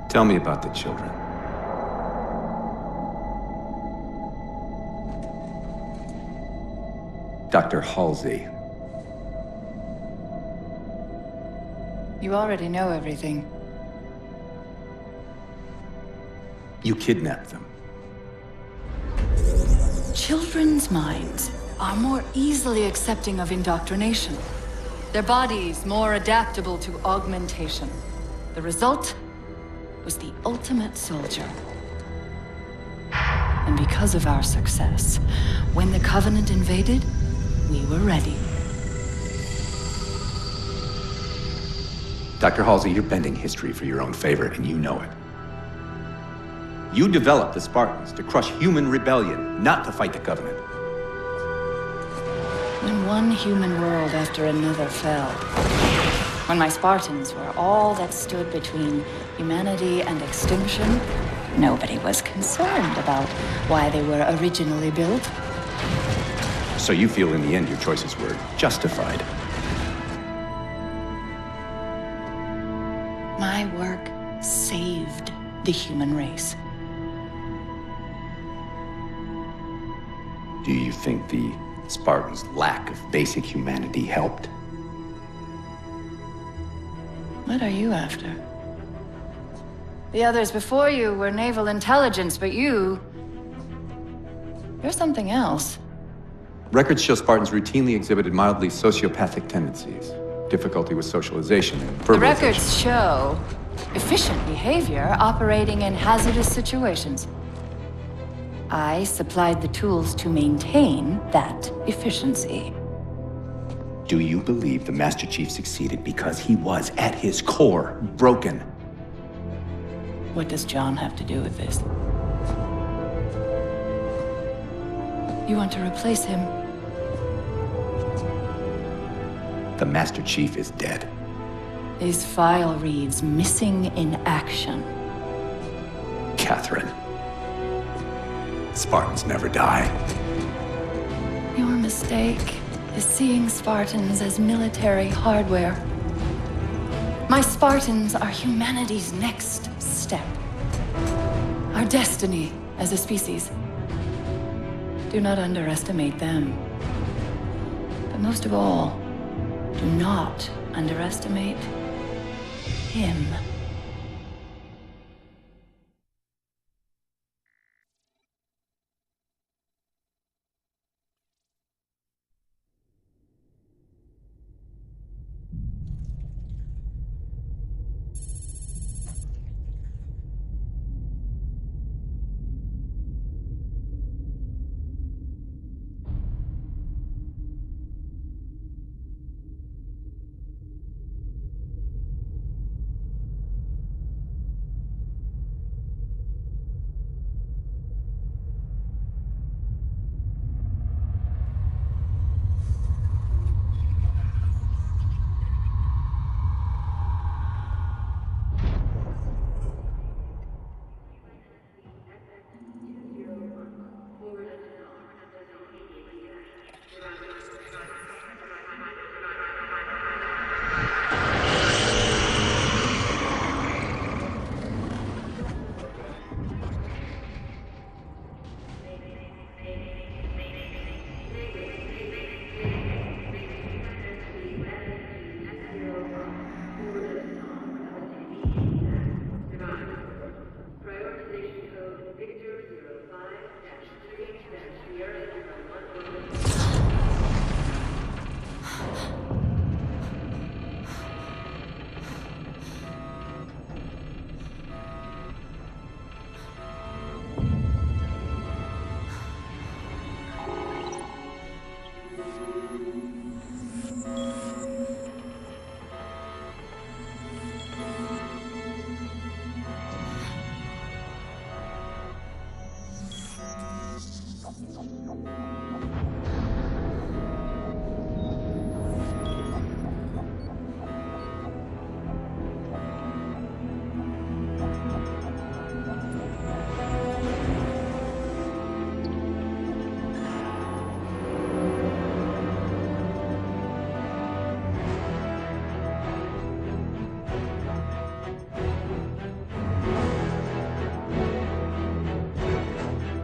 Tell me about the children. Dr. Halsey. You already know everything. You kidnapped them. Children's minds are more easily accepting of indoctrination. Their bodies more adaptable to augmentation. The result was the ultimate soldier. And because of our success, when the Covenant invaded, we were ready. Dr. Halsey, you're bending history for your own favor, and you know it. You developed the Spartans to crush human rebellion, not to fight the Covenant. When one human world after another fell, when my Spartans were all that stood between humanity and extinction, nobody was concerned about why they were originally built. So you feel in the end your choices were justified? My work saved the human race. Do you think the Spartans' lack of basic humanity helped? What are you after? The others before you were naval intelligence, but you're something else. Records show Spartans routinely exhibited mildly sociopathic tendencies, difficulty with socialization and verbalization. The records show efficient behavior operating in hazardous situations. I supplied the tools to maintain that efficiency. Do you believe the Master Chief succeeded because he was, at his core, broken? What does John have to do with this? You want to replace him? The Master Chief is dead. His file reads missing in action. Catherine. Spartans never die. Your mistake is seeing Spartans as military hardware. My Spartans are humanity's next step. Our destiny as a species. Do not underestimate them. But most of all, do not underestimate him.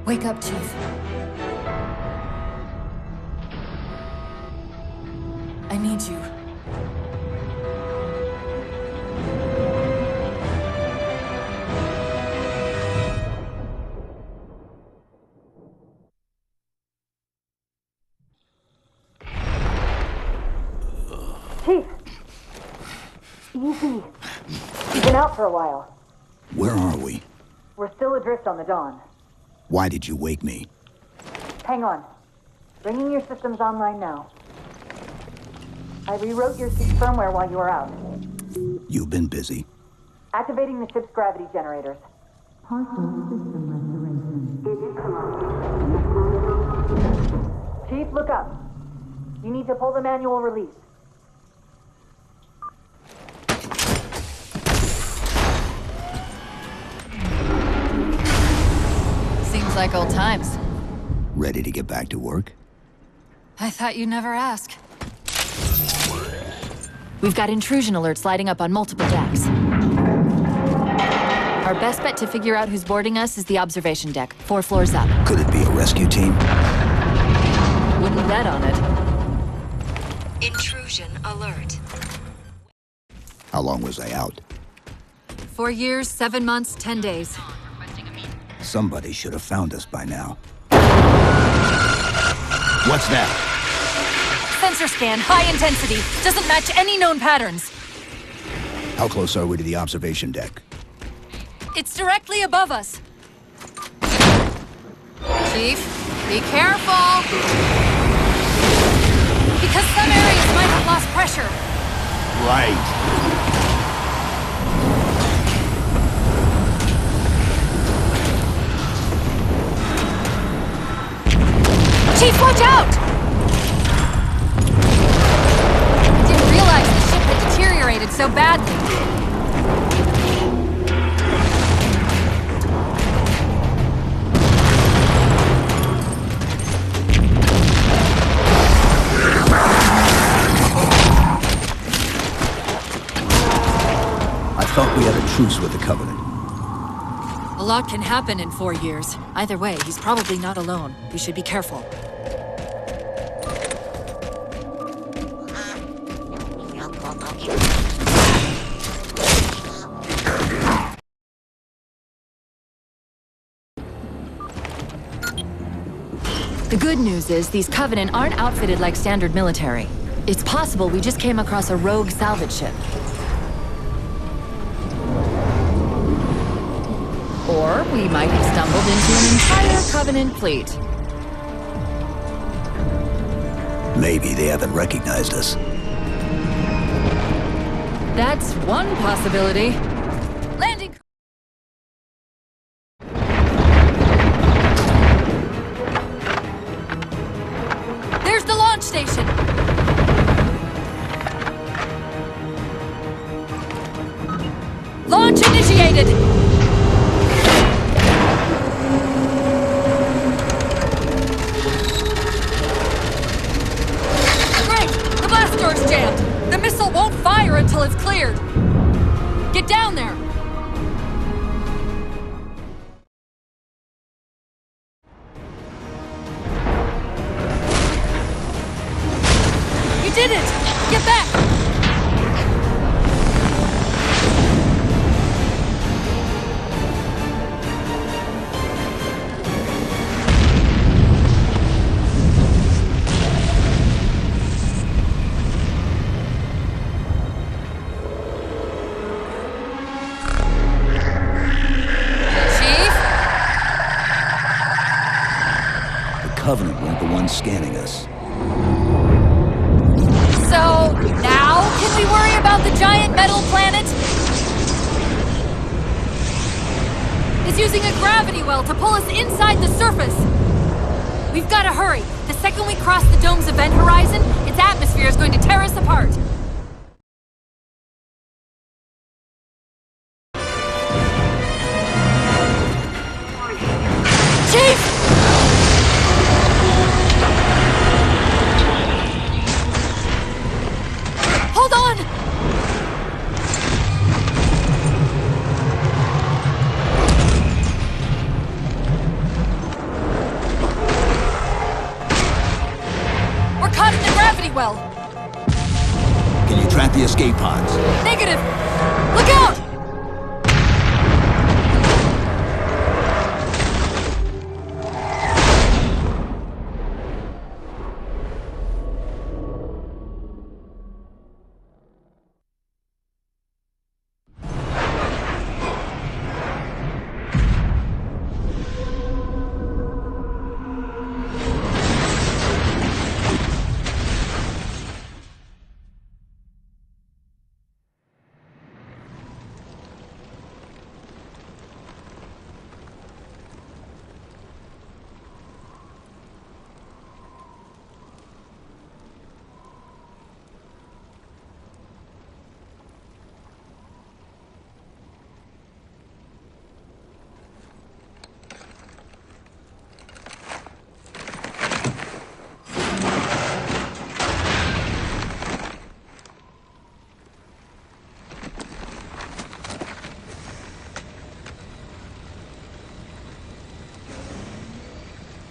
Wake up, Chief. I need you. Chief! Easy. You've been out for a while. Where are we? We're still adrift on the Dawn. Why did you wake me? Hang on. Bringing your systems online now. I rewrote your ship's firmware while you were out. You've been busy. Activating the ship's gravity generators. Partial system restoration. Chief, look up. You need to pull the manual release. Seems like old times. Ready to get back to work? I thought you'd never ask. We've got intrusion alerts lighting up on multiple decks. Our best bet to figure out who's boarding us is the observation deck, 4 floors up. Could it be a rescue team? Wouldn't bet on it. Intrusion alert. How long was I out? 4 years, 7 months, 10 days. Somebody should have found us by now. What's that? Sensor scan, high intensity. Doesn't match any known patterns. How close are we to the observation deck? It's directly above us. Chief, be careful. Because some areas might have lost pressure. Right. Chief, watch out! I didn't realize the ship had deteriorated so badly. I thought we had a truce with the Covenant. A lot can happen in 4 years. Either way, he's probably not alone. We should be careful. The good news is these Covenant aren't outfitted like standard military. It's possible we just came across a rogue salvage ship. Or we might have stumbled into an entire Covenant fleet. Maybe they haven't recognized us. That's one possibility. Landing. There's the launch station. Launch initiated. Door's jammed. The missile won't fire until it's cleared. Get down there. You did it! Get back! Covenant weren't the ones scanning us. So, now can we worry about the giant metal planet? It's using a gravity well to pull us inside the surface. We've got to hurry. The second we cross the dome's event horizon, its atmosphere is going to tear us apart. Chief! Hold on!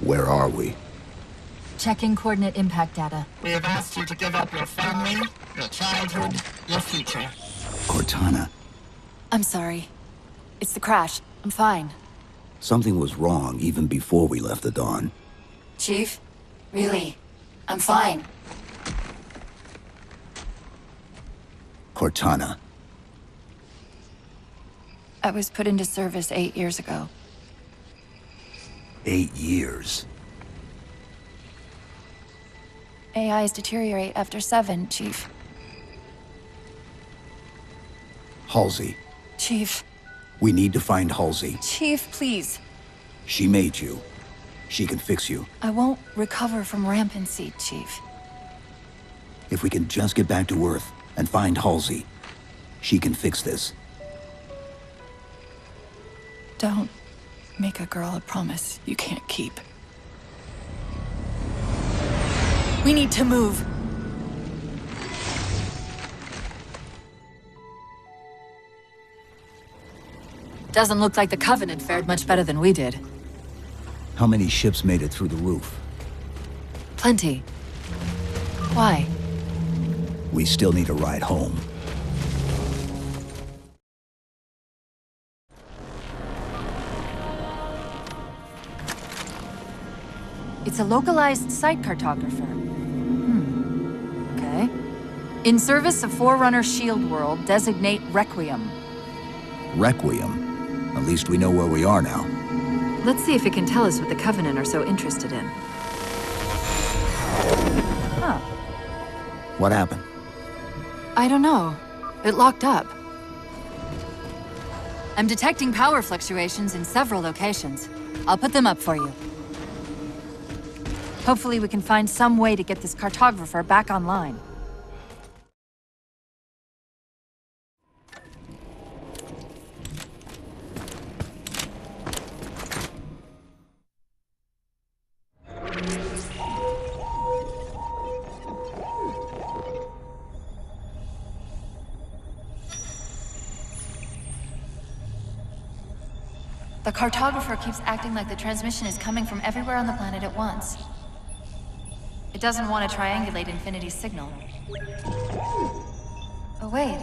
Where are we? Checking coordinate impact data. We have asked you to give up your family, your childhood, your future. Cortana. I'm sorry. It's the crash. I'm fine. Something was wrong even before we left the Dawn. Chief? Really? I'm fine. Cortana. I was put into service 8 years ago. 8 years. AIs deteriorate after 7, Chief. Halsey. Chief. We need to find Halsey. Chief, please. She made you. She can fix you. I won't recover from rampancy, Chief. If we can just get back to Earth and find Halsey, she can fix this. Don't make a girl a promise you can't keep. We need to move. Doesn't look like the Covenant fared much better than we did. How many ships made it through the roof? Plenty. Why? We still need a ride home. It's a localized site cartographer. Okay. In service of Forerunner Shield World, designate Requiem. Requiem? At least we know where we are now. Let's see if it can tell us what the Covenant are so interested in. Huh. What happened? I don't know. It locked up. I'm detecting power fluctuations in several locations. I'll put them up for you. Hopefully we can find some way to get this cartographer back online. The cartographer keeps acting like the transmission is coming from everywhere on the planet at once. It doesn't want to triangulate Infinity's signal. Oh, wait.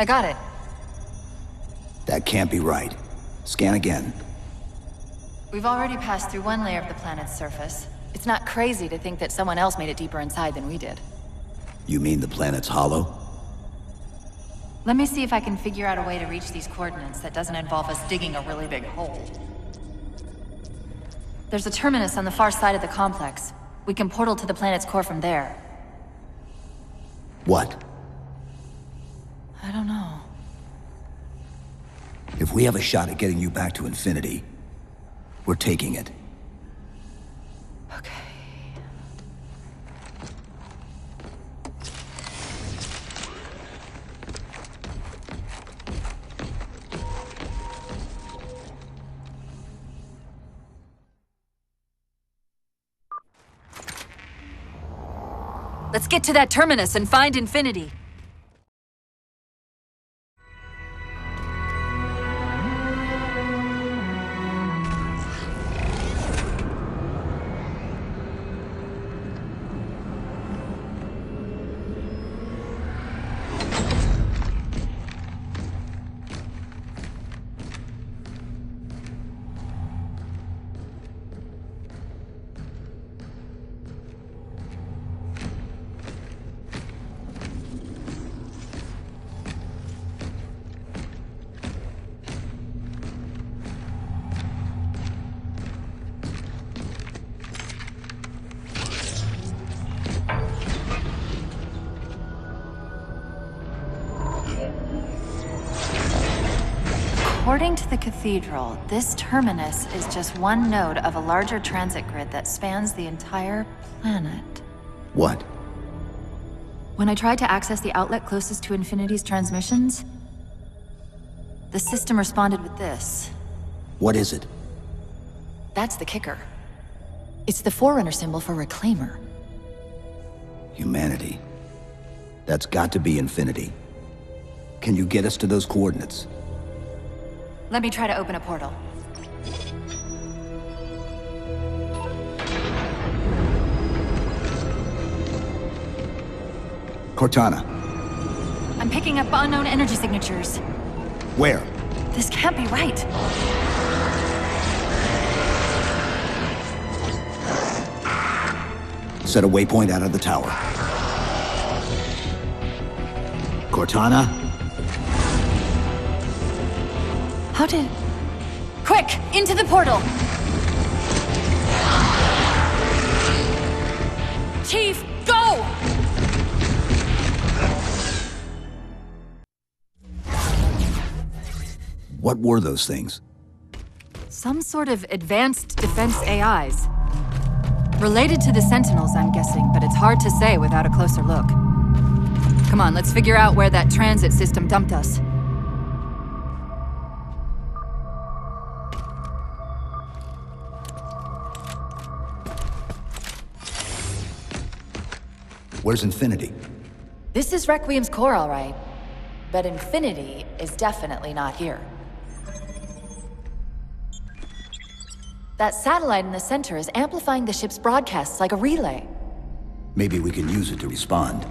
I got it. That can't be right. Scan again. We've already passed through one layer of the planet's surface. It's not crazy to think that someone else made it deeper inside than we did. You mean the planet's hollow? Let me see if I can figure out a way to reach these coordinates that doesn't involve us digging a really big hole. There's a terminus on the far side of the complex. We can portal to the planet's core from there. What? I don't know. If we have a shot at getting you back to Infinity, we're taking it. Okay. Let's get to that terminus and find Infinity. According to the Cathedral, this terminus is just one node of a larger transit grid that spans the entire planet. What? When I tried to access the outlet closest to Infinity's transmissions, the system responded with this. What is it? That's the kicker. It's the Forerunner symbol for Reclaimer. Humanity. That's got to be Infinity. Can you get us to those coordinates? Let me try to open a portal. Cortana, I'm picking up unknown energy signatures. where? This can't be right. Set a waypoint out of the tower. Cortana? How did... Quick! Into the portal! Chief, go! What were those things? Some sort of advanced defense AIs. Related to the Sentinels, I'm guessing, but it's hard to say without a closer look. Come on, let's figure out where that transit system dumped us. Where's Infinity? This is Requiem's core, all right. But Infinity is definitely not here. That satellite in the center is amplifying the ship's broadcasts like a relay. Maybe we can use it to respond.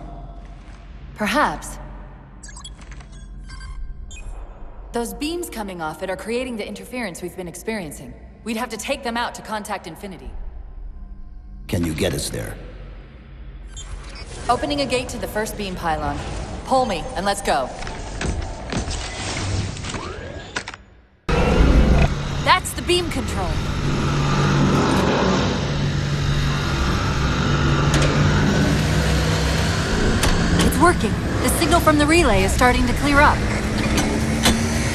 Perhaps. Those beams coming off it are creating the interference we've been experiencing. We'd have to take them out to contact Infinity. Can you get us there? Opening a gate to the first beam pylon. Pull me, and let's go. That's the beam control. It's working. The signal from the relay is starting to clear up.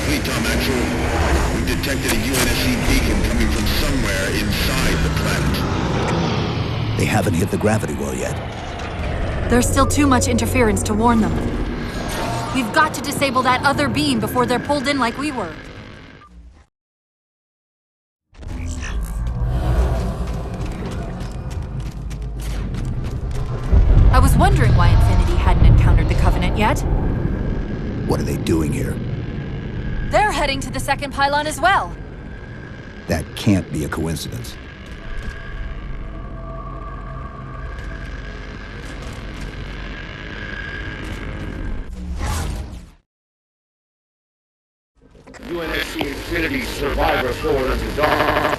Fleet Tom Actual, we detected a UNSC beacon coming from somewhere inside the planet. They haven't hit the gravity well yet. There's still too much interference to warn them. We've got to disable that other beam before they're pulled in like we were. I was wondering why Infinity hadn't encountered the Covenant yet. What are they doing here? They're heading to the second pylon as well. That can't be a coincidence. UNSC Infinity Survivor forward unto dawn.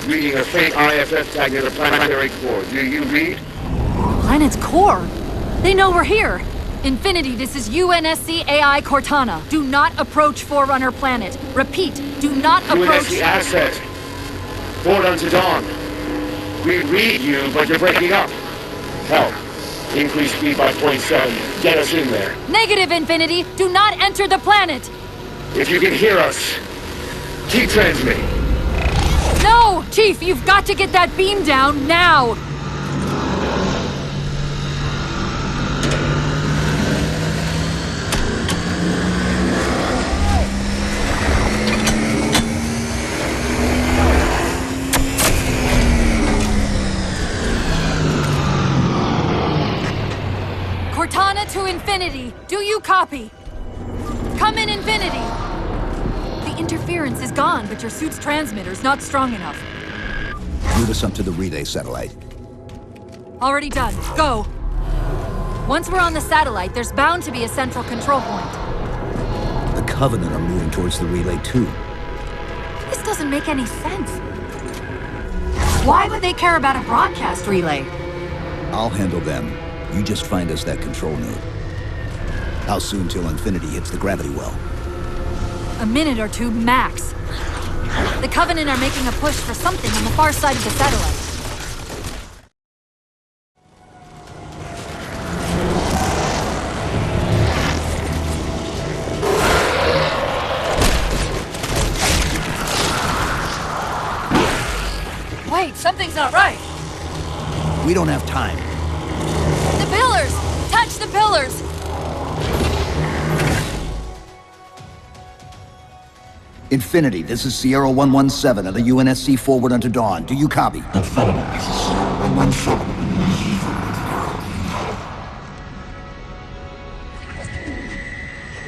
Reading a faint IFF tag near the planetary core. Do you read? Planet's core? They know we're here. Infinity, this is UNSC AI Cortana. Do not approach Forerunner Planet. Repeat, do not approach... UNSC asset. Forward unto dawn. We read you, but you're breaking up. Help. Increase speed by 0.7. Get us in there. Negative, Infinity. Do not enter the planet. If you can hear us, keep transmitting. No! Chief, you've got to get that beam down now! Cortana to Infinity. Do you copy? Come in, Infinity! The interference is gone, but your suit's transmitter's not strong enough. Route us up to the relay satellite. Already done. Go! Once we're on the satellite, there's bound to be a central control point. The Covenant are moving towards the relay too. This doesn't make any sense. Why would they care about a broadcast relay? I'll handle them. You just find us that control node. How soon till Infinity hits the gravity well? A minute or two, max. The Covenant are making a push for something on the far side of the satellite. Wait, something's not right. We don't have time. The pillars! Touch the pillars! Infinity, this is Sierra 117 of the UNSC forward unto dawn. Do you copy? Affirmative, this is Sierra 117.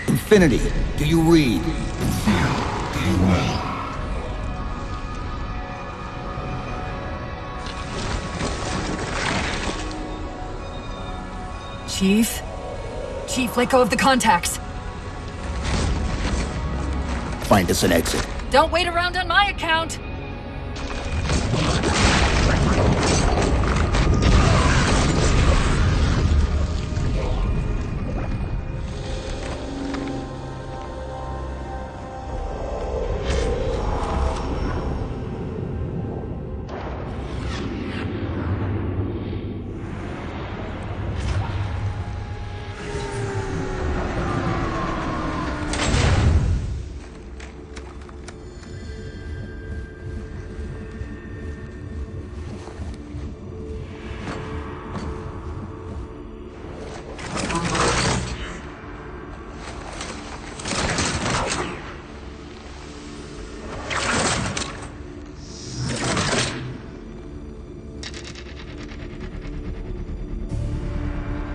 Infinity, do you read? Very well. Chief, Chief, let go of the contacts. Find us an exit. Don't wait around on my account!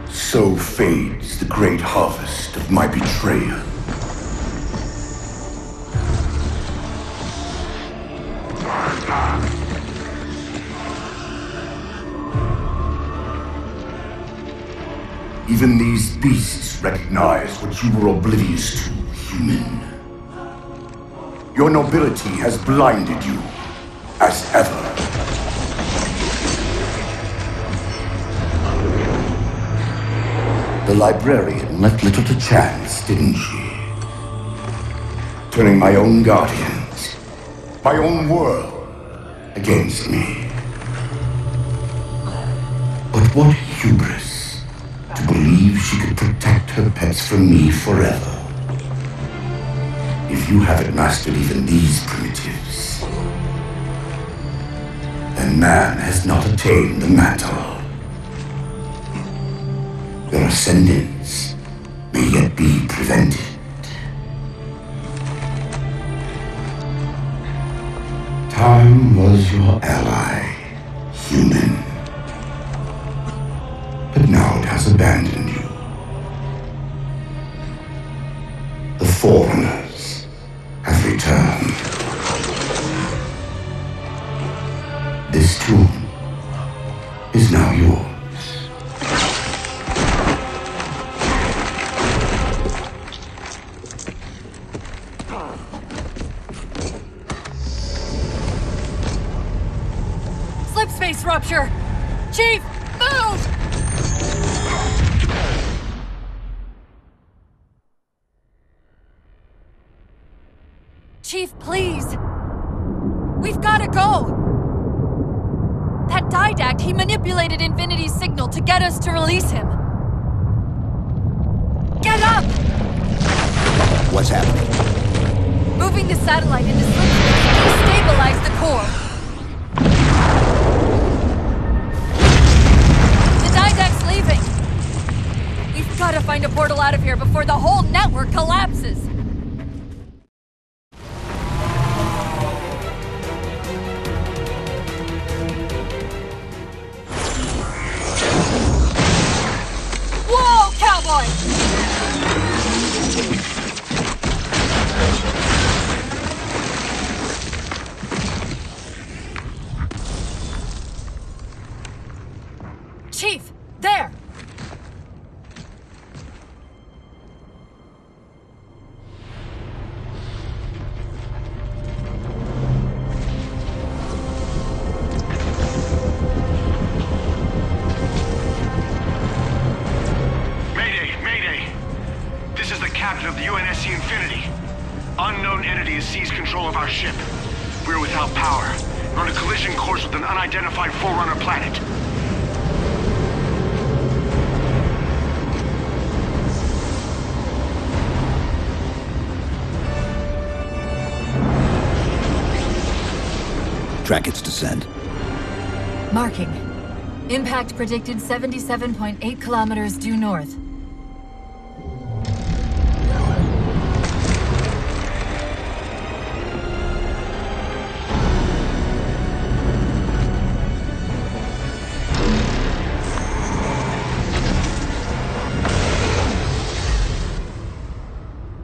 So fades the great harvest of my betrayal. Even these beasts recognize what you were oblivious to, human. Your nobility has blinded you, as ever. The librarian left little to chance, didn't she? Turning my own guardians, my own world, against me. But what hubris to believe she could protect her pets from me forever. If you haven't mastered even these primitives, then man has not attained the mantle. Their ascendance may yet be prevented. Time was your ally, human. But now it has abandoned you. The foreigners have returned. This tomb is now yours. Slipspace rupture! Chief, move! Chief, please! We've gotta go! That Didact, he manipulated Infinity's signal to get us to release him. Get up! What's happening? Moving the satellite into slipspace to destabilize the core. The Didact's leaving! We've gotta find a portal out of here before the whole network collapses! Whoa, cowboy! Chief, there! Captain of the UNSC Infinity. Unknown entity has seized control of our ship. We're without power. We're on a collision course with an unidentified Forerunner planet. Track its descent. Marking. Impact predicted 77.8 kilometers due north.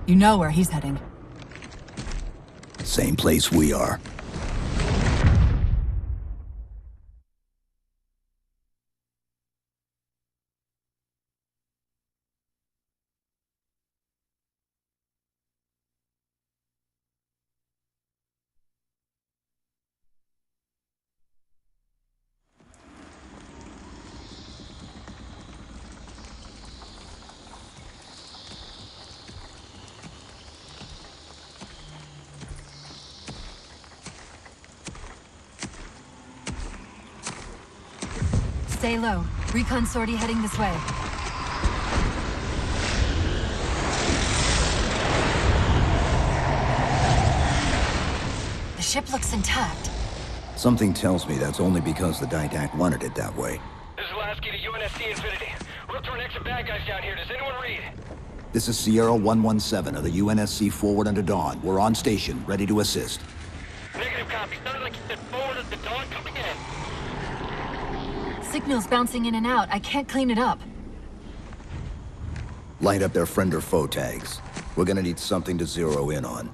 You know where he's heading. Same place we are. Stay low. Recon sortie heading this way. The ship looks intact. Something tells me that's only because the Didact wanted it that way. This is Lasky to UNSC Infinity. We're up to our next of bad guys down here. Does anyone read? This is Sierra 117 of the UNSC forward under Dawn. We're on station, ready to assist. Negative copy. Sounded like you said forward at the Dawn. Coming in. Signal's bouncing in and out. I can't clean it up. Light up their friend or foe tags. We're gonna need something to zero in on.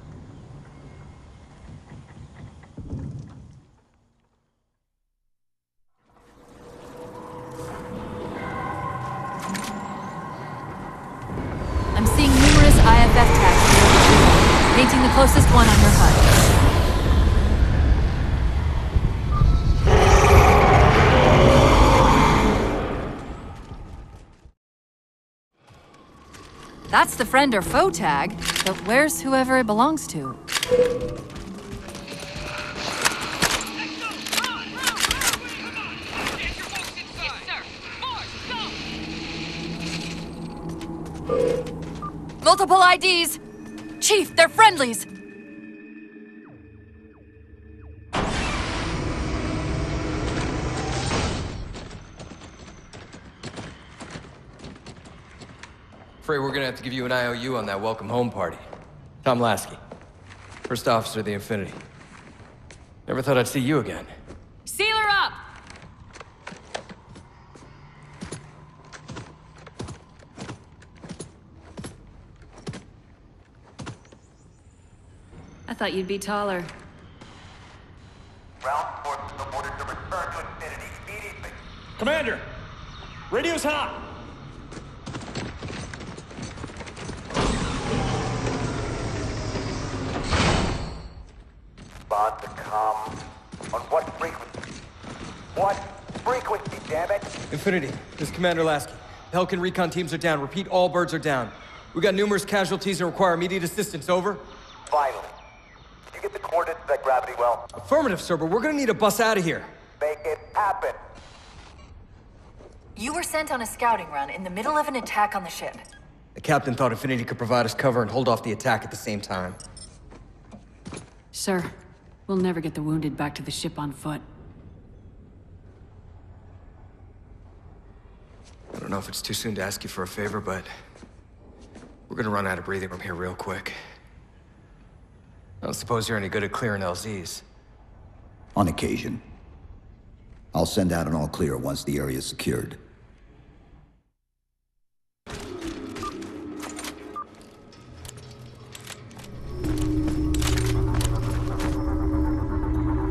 I'm seeing numerous IFF tags. Painting the closest one on your HUD. That's the friend or foe tag, but where's whoever it belongs to? Multiple IDs! Chief, they're friendlies! Afraid we're gonna have to give you an IOU on that welcome home party. Tom Lasky, first officer of the Infinity. Never thought I'd see you again. Seal her up! I thought you'd be taller. Ground forces are ordered to return to Infinity immediately. Commander! Radio's hot! Respond to comm. On what frequency? What frequency, damn it? Infinity, this is Commander Lasky. Helkin recon teams are down. Repeat, all birds are down. We got numerous casualties and require immediate assistance, over. Finally. Did you get the coordinates of that gravity well? Affirmative, sir, but we're gonna need to bus out of here. Make it happen. You were sent on a scouting run in the middle of an attack on the ship. The captain thought Infinity could provide us cover and hold off the attack at the same time. Sir, we'll never get the wounded back to the ship on foot. I don't know if it's too soon to ask you for a favor, but we're gonna run out of breathing room here real quick. I don't suppose you're any good at clearing LZs. On occasion. I'll send out an all clear once the area is secured.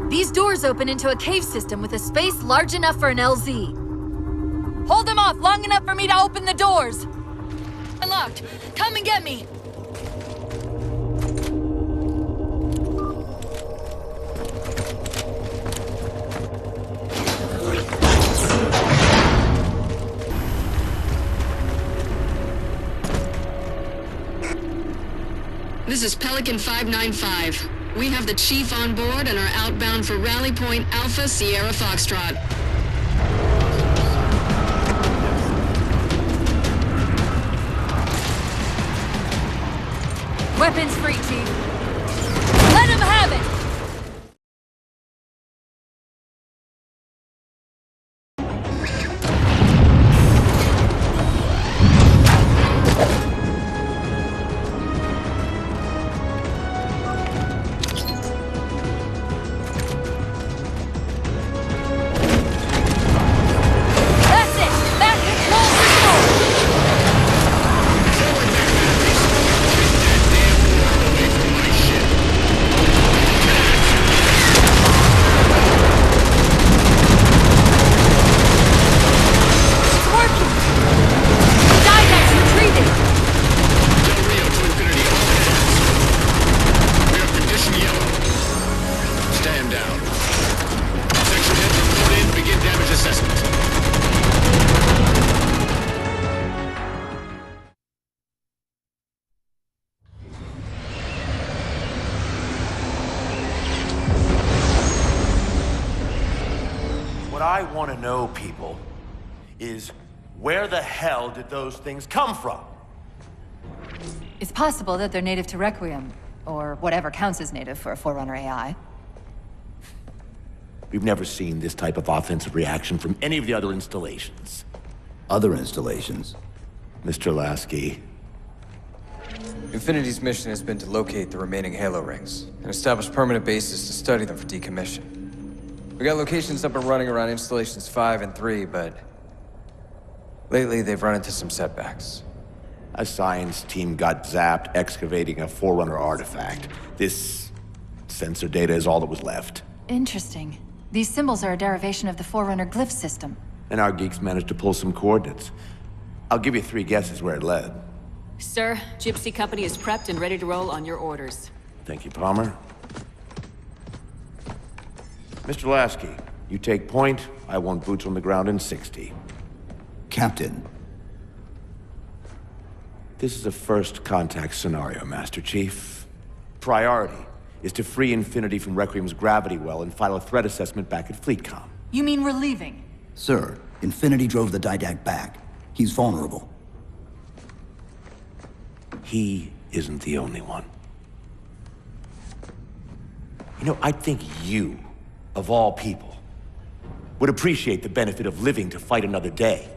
These doors open into a cave system with a space large enough for an LZ. Hold them off long enough for me to open the doors! Unlocked! Come and get me! This is Pelican 595. We have the Chief on board and are outbound for Rally Point Alpha Sierra Foxtrot. Weapons free, Chief. Let him have it! What I want to know, people, is, where the hell did those things come from? It's possible that they're native to Requiem, or whatever counts as native for a Forerunner AI. We've never seen this type of offensive reaction from any of the other installations. Other installations? Mr. Lasky. Infinity's mission has been to locate the remaining Halo rings, and establish permanent bases to study them for decommission. We got locations up and running around installations 5 and 3, but lately they've run into some setbacks. A science team got zapped excavating a Forerunner artifact. This sensor data is all that was left. Interesting. These symbols are a derivation of the Forerunner glyph system. And our geeks managed to pull some coordinates. I'll give you 3 guesses where it led. Sir, Gypsy Company is prepped and ready to roll on your orders. Thank you, Palmer. Mr. Lasky, you take point. I want boots on the ground in 60. Captain. This is a first contact scenario, Master Chief. Priority is to free Infinity from Requiem's gravity well and file a threat assessment back at FleetCom. You mean we're leaving? Sir, Infinity drove the Didact back. He's vulnerable. He isn't the only one. You know, I think you, of all people, would appreciate the benefit of living to fight another day.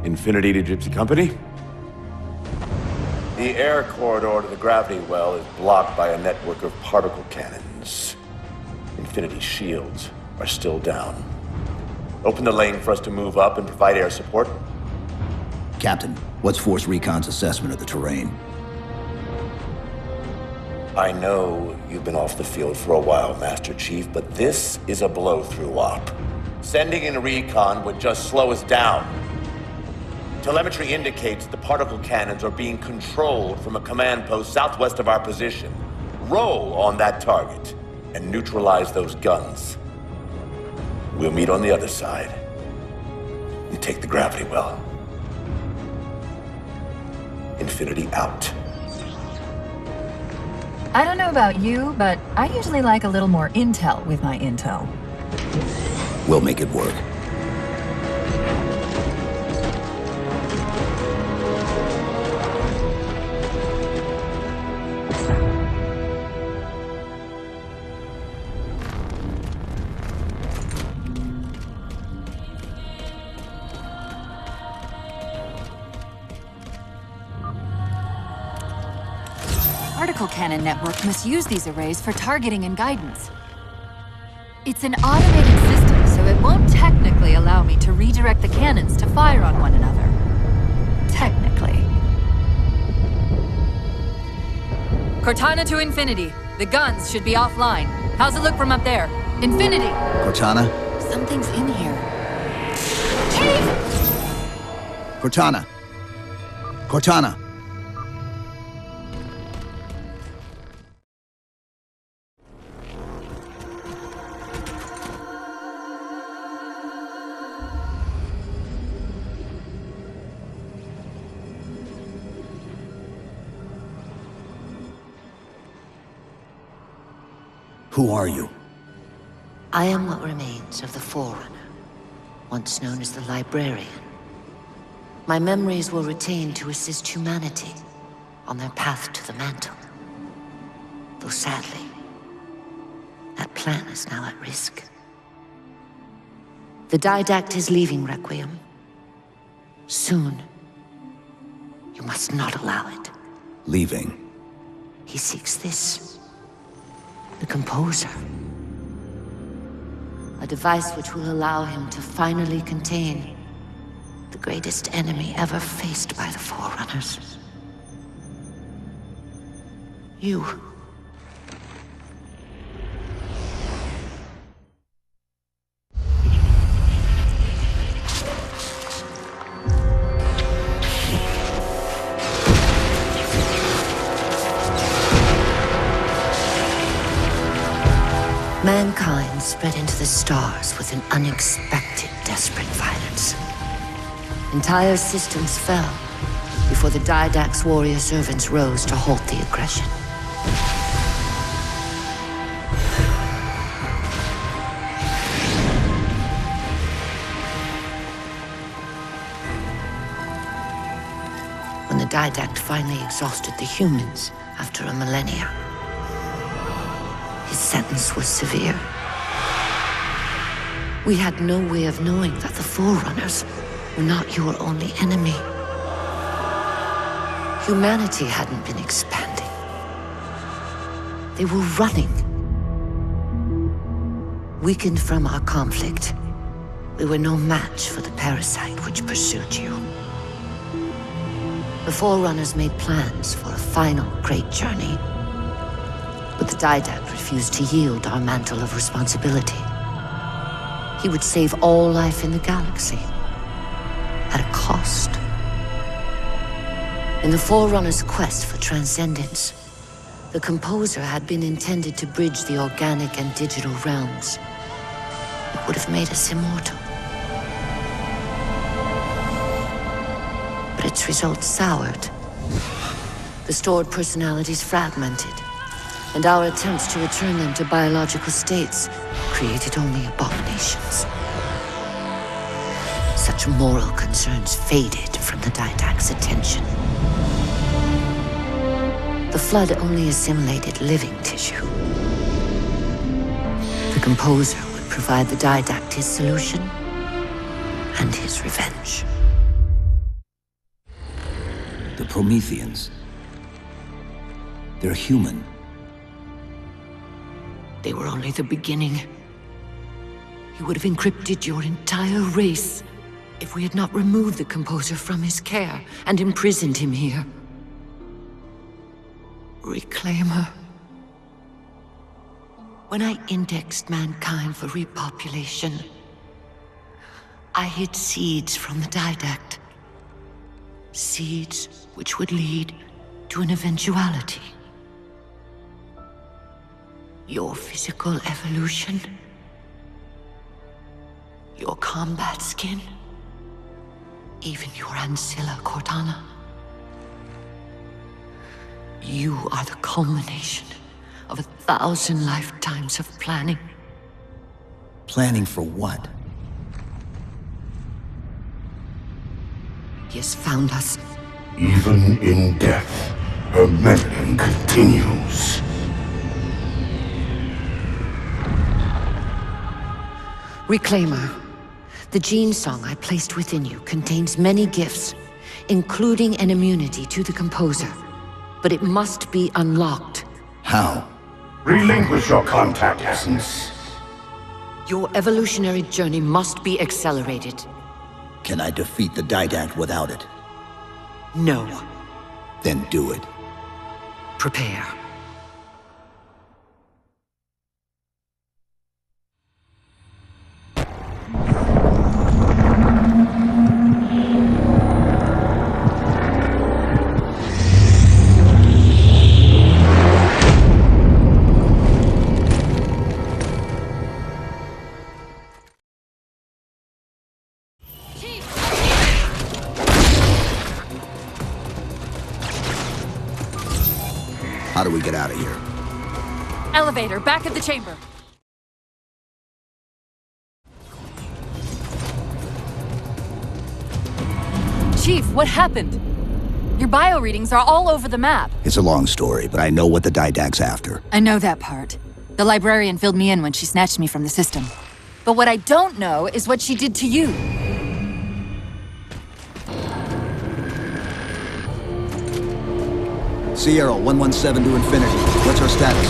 Infinity to Gypsy Company? The air corridor to the gravity well is blocked by a network of particle cannons. Infinity's shields are still down. Open the lane for us to move up and provide air support. Captain, what's Force Recon's assessment of the terrain? I know you've been off the field for a while, Master Chief, but this is a blow-through op. Sending in recon would just slow us down. Telemetry indicates the particle cannons are being controlled from a command post southwest of our position. Roll on that target and neutralize those guns. We'll meet on the other side and take the gravity well. Infinity out. I don't know about you, but I usually like a little more intel with my intel. We'll make it work. Particle cannon network must use these arrays for targeting and guidance. It's an automated system, so it won't technically allow me to redirect the cannons to fire on one another. Technically. Cortana to Infinity. The guns should be offline. How's it look from up there? Infinity! Cortana? Something's in here. Chief! Cortana! Cortana! Who are you? I am what remains of the Forerunner, once known as the Librarian. My memories were retained to assist humanity on their path to the mantle. Though sadly, that plan is now at risk. The Didact is leaving Requiem. Soon. You must not allow it. Leaving? He seeks this. The Composer. A device which will allow him to finally contain the greatest enemy ever faced by the Forerunners. You. Mankind spread into the stars with an unexpected, desperate violence. Entire systems fell before the Didact's warrior servants rose to halt the aggression. When the Didact finally exhausted the humans after a millennia, his sentence was severe. We had no way of knowing that the Forerunners were not your only enemy. Humanity hadn't been expanding. They were running. Weakened from our conflict, we were no match for the parasite which pursued you. The Forerunners made plans for a final great journey, but the Didact refused to yield our mantle of responsibility. He would save all life in the galaxy, at a cost. In the Forerunners' quest for transcendence, the Composer had been intended to bridge the organic and digital realms. It would have made us immortal. But its results soured. The stored personalities fragmented, and our attempts to return them to biological states created only abominations. Such moral concerns faded from the Didact's attention. The Flood only assimilated living tissue. The Composer would provide the Didact his solution and his revenge. The Prometheans. They're human. They were only the beginning. He would have encrypted your entire race if we had not removed the Composer from his care and imprisoned him here. Reclaimer. When I indexed mankind for repopulation, I hid seeds from the Didact. Seeds which would lead to an eventuality. Your physical evolution, your combat skin, even your ancilla Cortana. You are the culmination of 1,000 lifetimes of planning. Planning for what? He has found us. Even in death, her meddling continues. Reclaimer. The gene song I placed within you contains many gifts, including an immunity to the Composer. But it must be unlocked. How? Relinquish your contact essence. Your evolutionary journey must be accelerated. Can I defeat the Didact without it? No. Then do it. Prepare. How do we get out of here? Elevator, back at the chamber. Chief, what happened? Your bio readings are all over the map. It's a long story, but I know what the Didact's after. I know that part. The librarian filled me in when she snatched me from the system. But what I don't know is what she did to you. Sierra, 117 to Infinity. What's our status?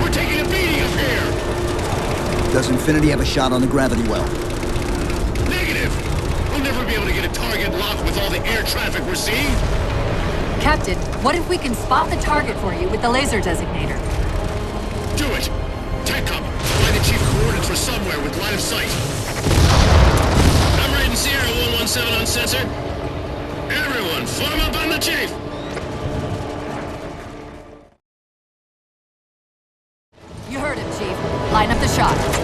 We're taking a beating up here! Does Infinity have a shot on the gravity well? Negative! We'll never be able to get a target locked with all the air traffic we're seeing. Captain, what if we can spot the target for you with the laser designator? Do it! TechCom, find the chief coordinates for somewhere with line of sight. I'm reading Sierra 117 on sensor. Everyone, form up on the chief! You heard it. shot.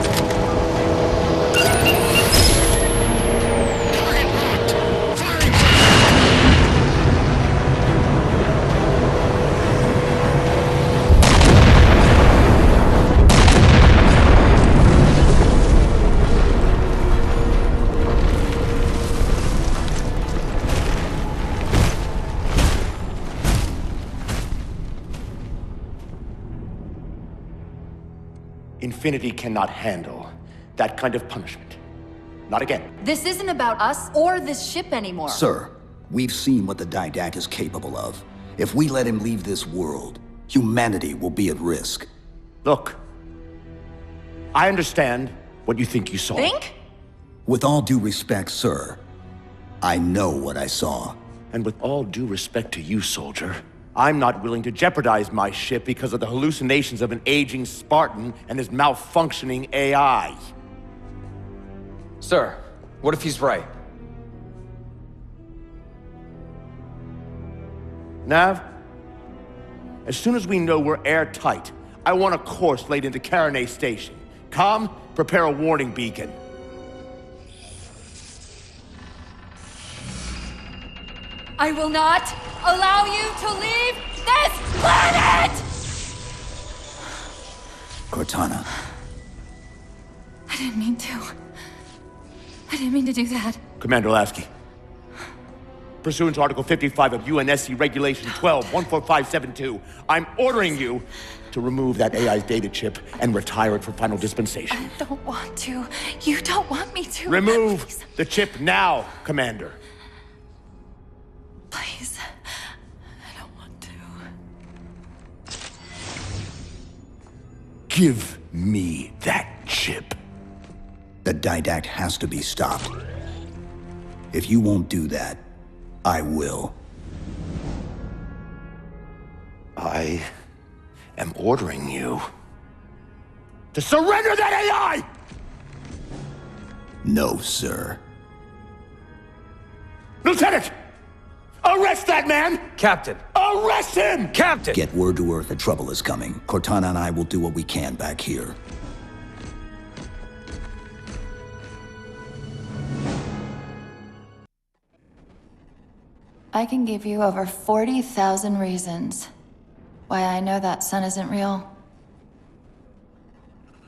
Infinity cannot handle that kind of punishment. Not again. This isn't about us or this ship anymore. Sir, we've seen what the Didact is capable of. If we let him leave this world, humanity will be at risk. Look, I understand what you think you saw. Think? With all due respect, sir, I know what I saw. And with all due respect to you, soldier, I'm not willing to jeopardize my ship because of the hallucinations of an aging Spartan and his malfunctioning AI. Sir, what if he's right? Nav, as soon as we know we're airtight, I want a course laid into Caranay Station. Com, prepare a warning beacon. I will not allow you to leave this planet! Cortana. I didn't mean to. I didn't mean to do that. Commander Lasky. Pursuant to Article 55 of UNSC Regulation 12-14572, I'm ordering you to remove that AI's data chip and retire it for final dispensation. I don't want to. You don't want me to. Remove Please. the chip now, Commander. Please. I don't want to. Give me that chip. The Didact has to be stopped. If you won't do that, I will. I am ordering you to surrender that AI! No, sir. Lieutenant! Arrest that man! Captain! Arrest him! Captain! Get word to Earth that trouble is coming. Cortana and I will do what we can back here. I can give you over 40,000 reasons why I know that sun isn't real.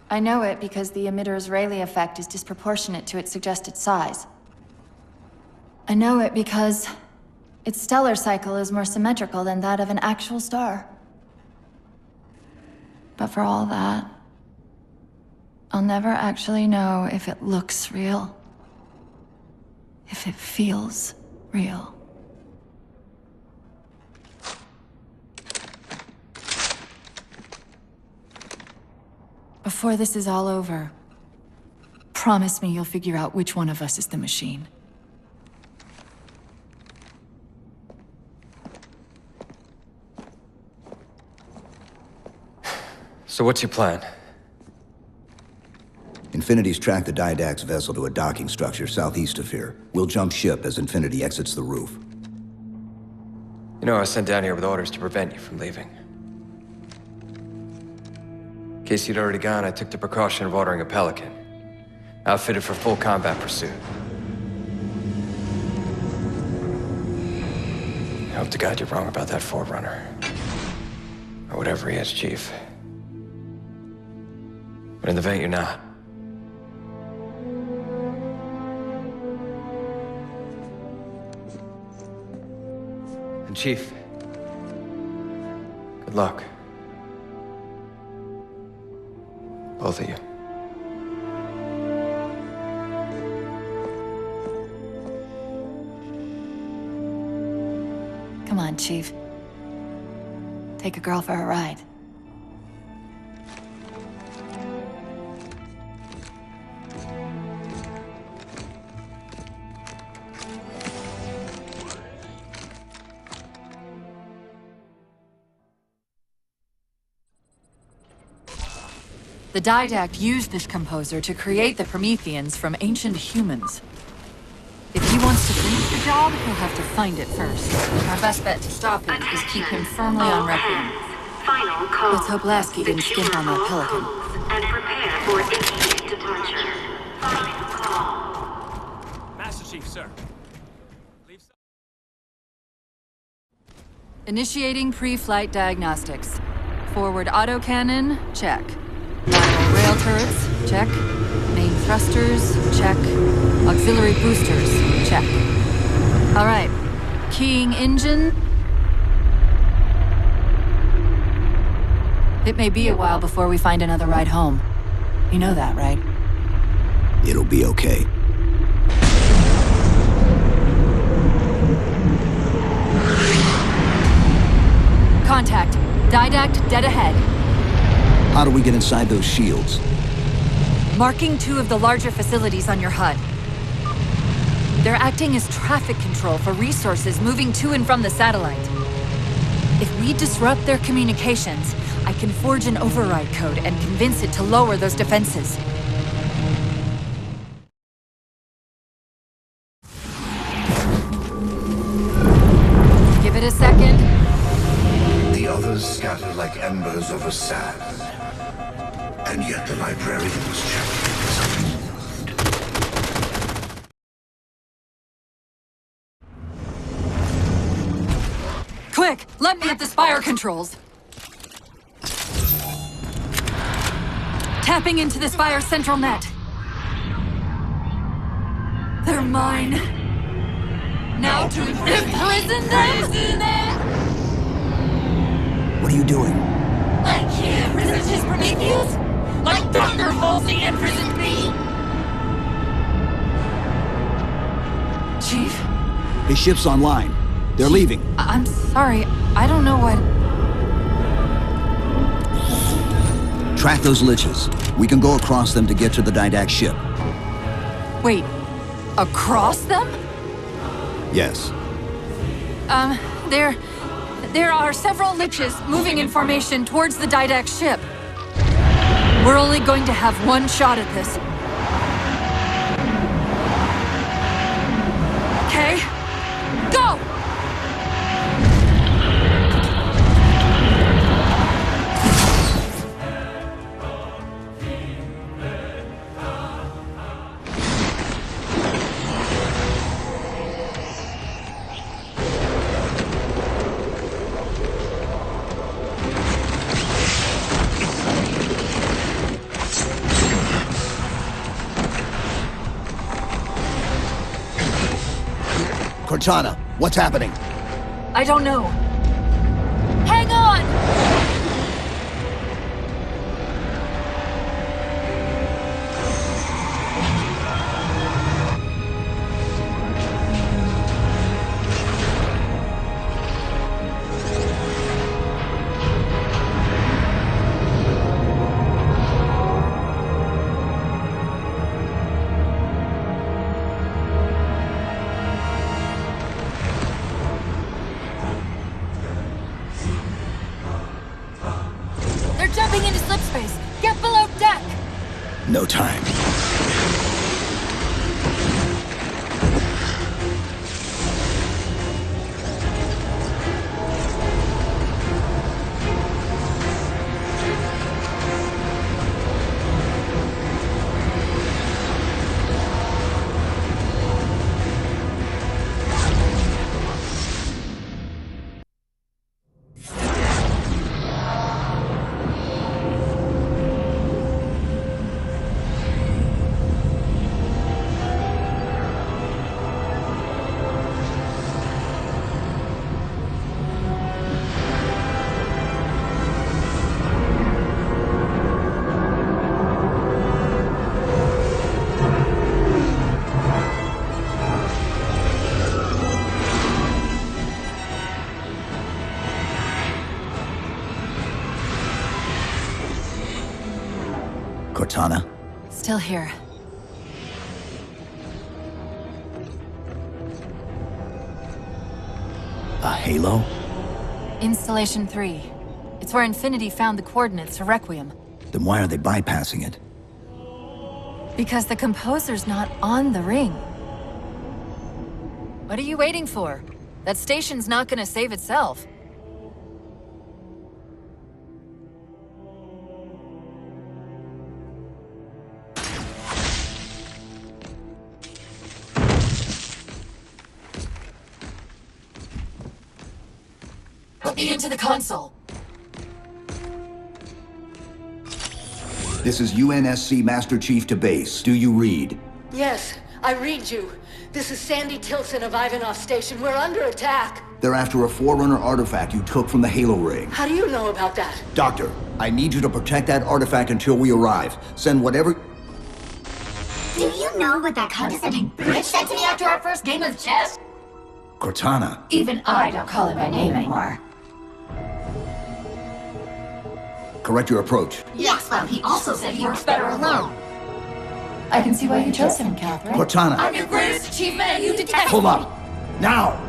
I know it because the emitter's Rayleigh effect is disproportionate to its suggested size. I know it because its stellar cycle is more symmetrical than that of an actual star. But for all that, I'll never actually know if it looks real. If it feels real. Before this is all over, promise me you'll figure out which one of us is the machine. So what's your plan? Infinity's tracked the Didact's vessel to a docking structure southeast of here. We'll jump ship as Infinity exits the roof. You know, I was sent down here with orders to prevent you from leaving. In case you'd already gone, I took the precaution of ordering a Pelican, outfitted for full combat pursuit. I hope to God you're wrong about that Forerunner. Or whatever he is, Chief. But in the event you're not. And Chief, good luck. Both of you. Come on, Chief. Take a girl for a ride. The Didact used this composer to create the Prometheans from ancient humans. If he wants to finish the job, he'll have to find it first. Our best bet to stop him is keep him firmly on Requiem. Final call. Let's hope Lasky didn't skimp on that Pelican. And prepare for immediate departure. Final call. Master Chief, sir. Initiating pre-flight diagnostics. Forward autocannon, check. Lateral rail turrets, check. Main thrusters, check. Auxiliary boosters, check. All right. Keying engine. It may be a while before we find another ride home. You know that, right? It'll be okay. Contact. Didact dead ahead. How do we get inside those shields? Marking 2 of the larger facilities on your HUD. They're acting as traffic control for resources moving to and from the satellite. If we disrupt their communications, I can forge an override code and convince it to lower those defenses. Give it a second. The others scatter like embers over sand. And yet the librarian's champion is unmoved. Quick, let me at the spire controls. Tapping into the spire central net. They're mine. Now to imprison them? What are you doing? I can't resist his Prometheus! Like thunder falsely imprisoned me! Chief? His ship's online. They're leaving. I'm sorry, I don't know what... Track those liches. We can go across them to get to the Didact ship. Wait, across them? Yes. There are several liches moving in formation towards the Didact ship. We're only going to have one shot at this. Okay? Go! Cortana, what's happening? I don't know. Hang on! Jumping into slip space! Get below deck! No time. Cortana? Still here. A halo? Installation 3. It's where Infinity found the coordinates to Requiem. Then why are they bypassing it? Because the composer's not on the ring. What are you waiting for? That station's not gonna save itself. Let me into the console. This is UNSC Master Chief to base. Do you read? Yes, I read you. This is Sandy Tilson of Ivanov Station. We're under attack. They're after a Forerunner artifact you took from the Halo ring. How do you know about that? Doctor, I need you to protect that artifact until we arrive. Send whatever... Do you know what that condescending bitch said to me after our first game of chess? Cortana. Even I don't call him by name anymore. Correct your approach. Yes, well, he also said he works better alone. I can see why you chose him, Catherine. Cortana. I'm your greatest achievement and you detest Hold me. up. Now!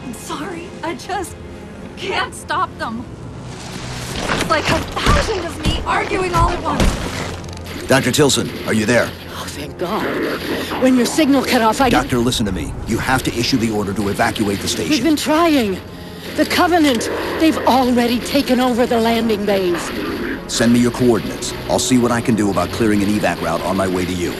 I'm sorry. I just can't stop them. It's like 1,000 of me arguing all at once. Dr. Tilson, are you there? Oh, thank God. When your signal cut off, Doctor, listen to me. You have to issue the order to evacuate the station. We've been trying. The Covenant, they've already taken over the landing bays. Send me your coordinates. I'll see what I can do about clearing an evac route on my way to you.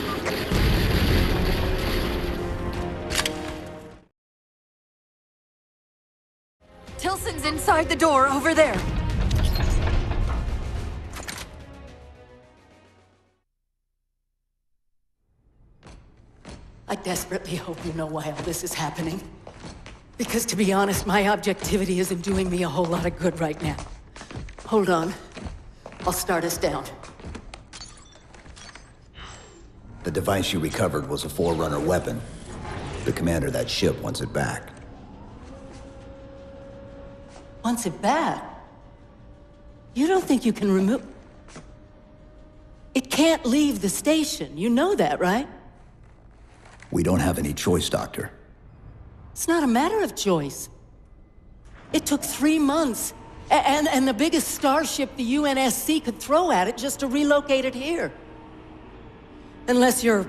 Tilson's inside the door over there. I desperately hope you know why all this is happening. Because to be honest, my objectivity isn't doing me a whole lot of good right now. Hold on. I'll start us down. The device you recovered was a Forerunner weapon. The commander of that ship wants it back. Wants it back? You don't think you can remove... It can't leave the station. You know that, right? We don't have any choice, Doctor. It's not a matter of choice. It took 3 months, and the biggest starship the UNSC could throw at it just to relocate it here. Unless you're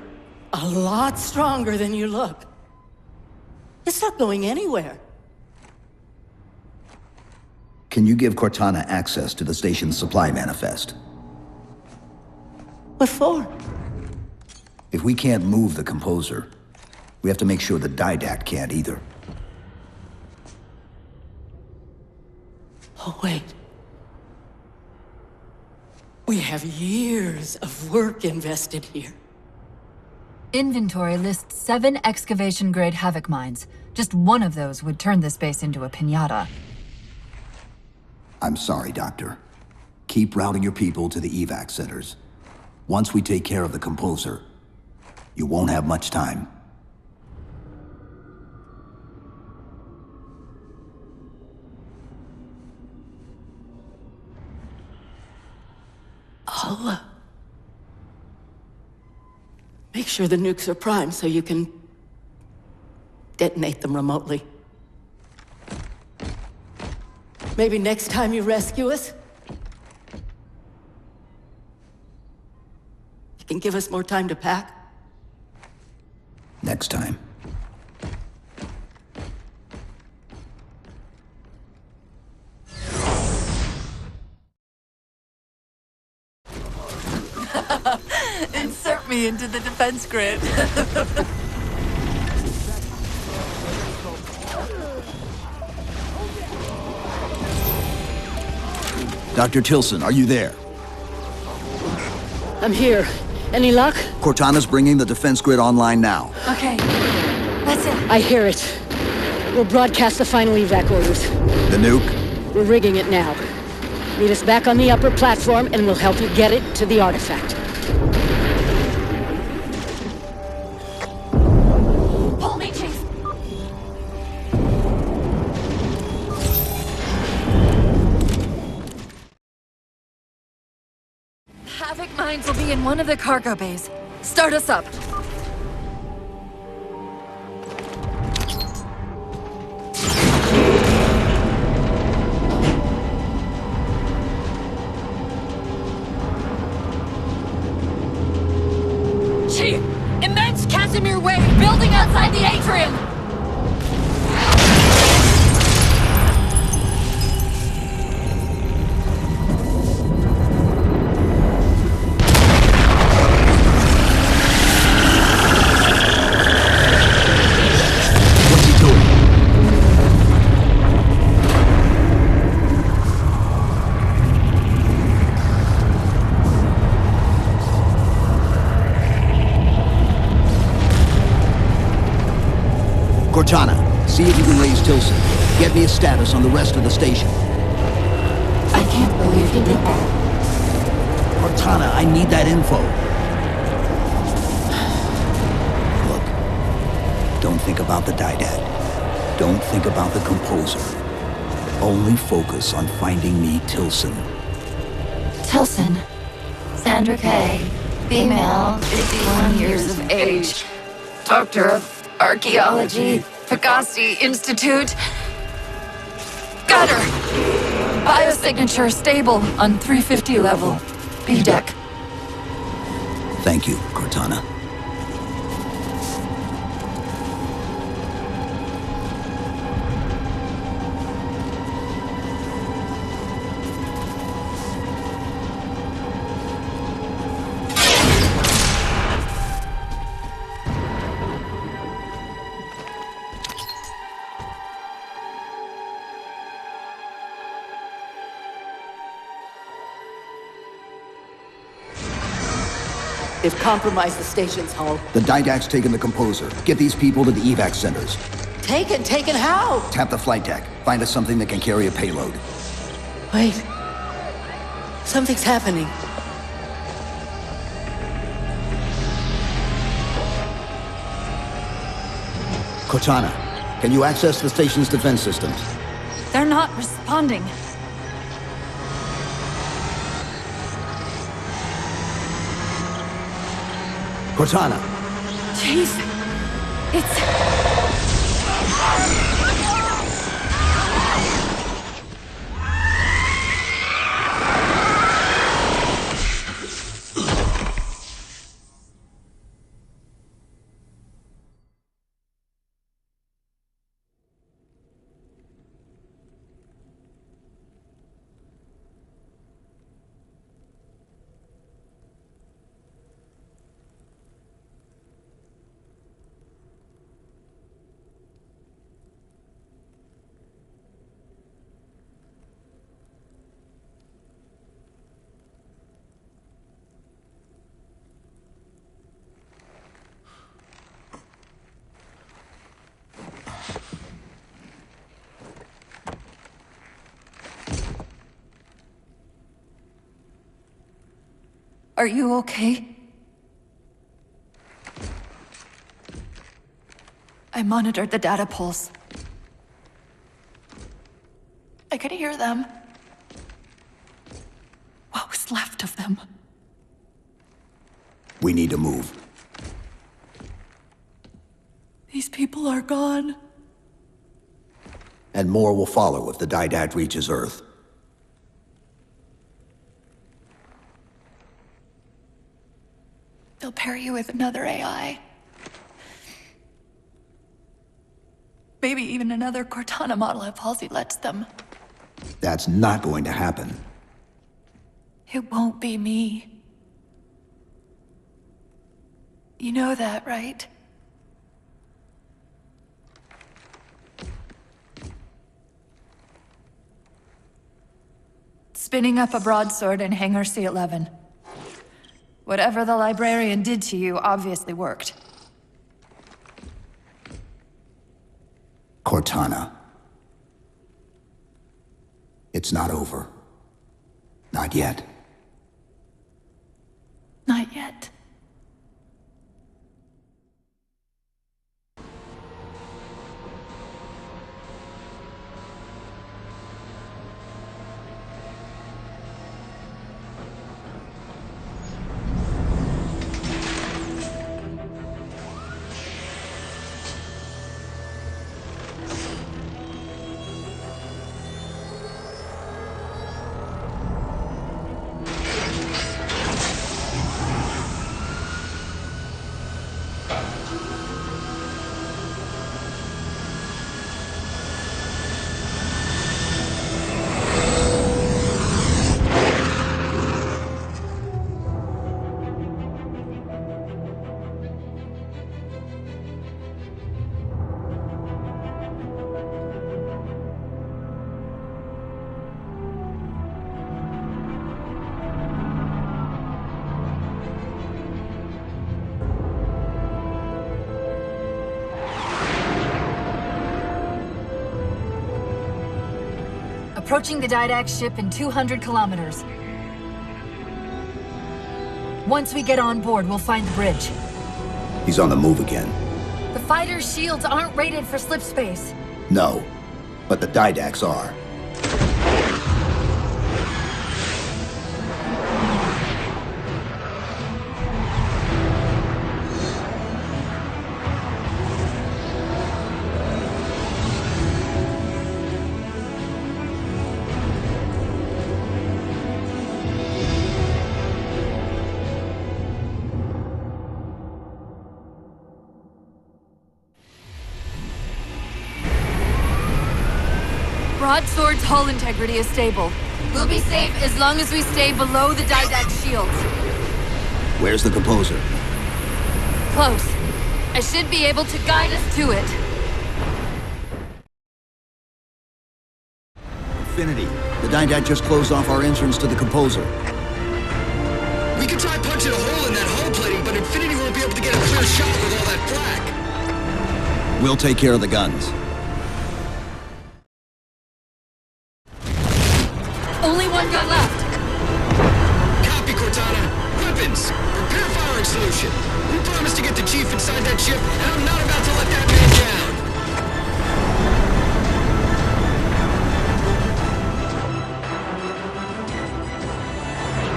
a lot stronger than you look. It's not going anywhere. Can you give Cortana access to the station's supply manifest? What for? If we can't move the composer, we have to make sure the Didact can't either. Oh, wait. We have years of work invested here. Inventory lists 7 excavation-grade Havoc mines. Just one of those would turn this base into a piñata. I'm sorry, Doctor. Keep routing your people to the evac centers. Once we take care of the composer, you won't have much time. I'll, make sure the nukes are primed so you can detonate them remotely. Maybe next time you rescue us, you can give us more time to pack. Next time. Insert me into the defense grid. Dr. Tilson, are you there? I'm here. Any luck? Cortana's bringing the defense grid online now. Okay, that's it. I hear it. We'll broadcast the final evac orders. The nuke? We're rigging it now. Meet us back on the upper platform and we'll help you get it to the artifact. Pull me, Chief. Havoc mines will be in one of the cargo bays. Start us up. Chief! Immense Casimir wave building outside the atrium! Cortana, see if you can raise Tilson. Get me a status on the rest of the station. I can't believe you did that. Cortana, I need that info. Look, don't think about the Didad. Don't think about the Composer. Only focus on finding me Tilson. Tilson. Sandra Kay. Female, 51 years of age. Doctor of Archaeology. Pegasi Institute. Got her! Biosignature stable on 350 level. B deck. Thank you, Cortana. They've compromised the station's hull. The Didact's taken the Composer. Get these people to the evac centers. Taken how? Tap the flight deck. Find us something that can carry a payload. Wait. Something's happening. Cortana, can you access the station's defense systems? They're not responding. Cortana! Chief, it's... Are you okay? I monitored the data pulse. I could hear them. What was left of them? We need to move. These people are gone. And more will follow if the Didad reaches Earth. They'll pair you with another AI. Maybe even another Cortana model if Halsey lets them. That's not going to happen. It won't be me. You know that, right? Spinning up a broadsword in Hangar C-11. Whatever the librarian did to you obviously worked. Cortana. It's not over. Not yet. Not yet. Approaching the Didact ship in 200 kilometers. Once we get on board, we'll find the bridge. He's on the move again. The fighter's shields aren't rated for slip space. No, but the Didacts are. Broadsword's hull integrity is stable. We'll be safe as long as we stay below the Didact shields. Where's the composer? Close. I should be able to guide us to it. Infinity, the Didact just closed off our entrance to the composer. We could try punching a hole in that hull plating, but Infinity won't be able to get a clear shot with all that flak. We'll take care of the guns. Only one gun left. Copy, Cortana. Weapons. Prepare firing solution. We promised to get the Chief inside that ship, and I'm not about to let that man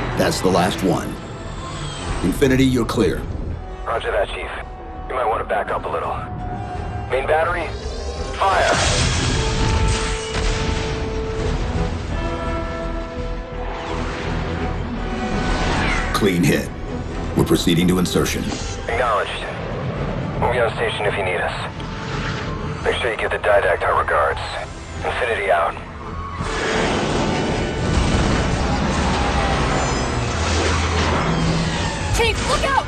down. That's the last one. Infinity, you're clear. Roger that, Chief. You might want to back up a little. Main battery, fire! Clean hit. We're proceeding to insertion. Acknowledged. We'll be on station if you need us. Make sure you give the Didact our regards. Infinity out. Chief, look out!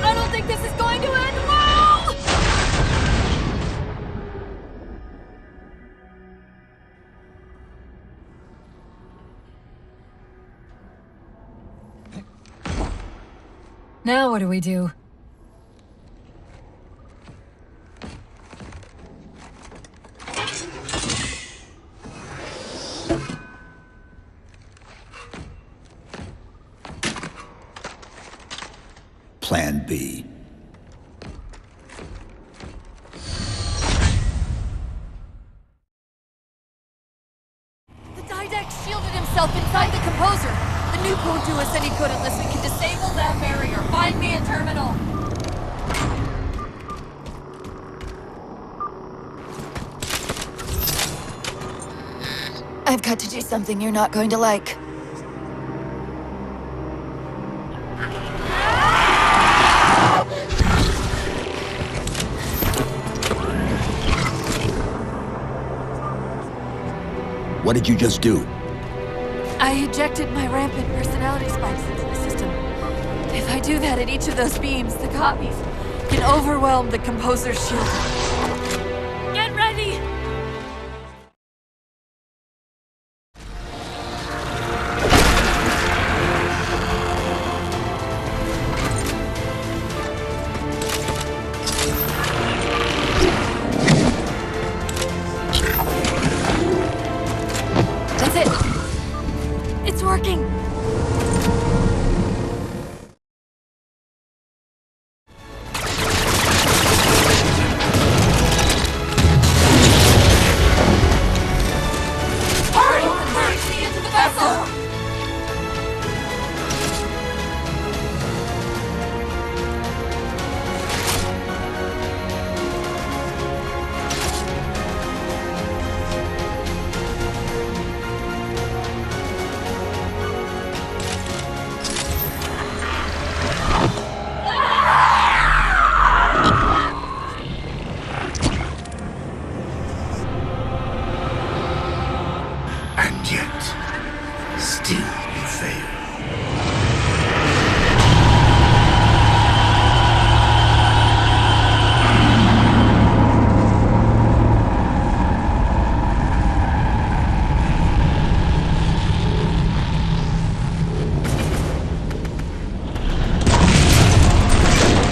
I don't think this is going to end well! Now what do we do? Plan B. The Didact shielded himself inside the composer. The nuke won't do us any good unless we can disable that barrier. Find me a terminal. I've got to do something you're not going to like. What did you just do? I ejected my rampant personality spikes into the system. If I do that at each of those beams, the copies can overwhelm the composer's shield. Get ready! That's it! It's working!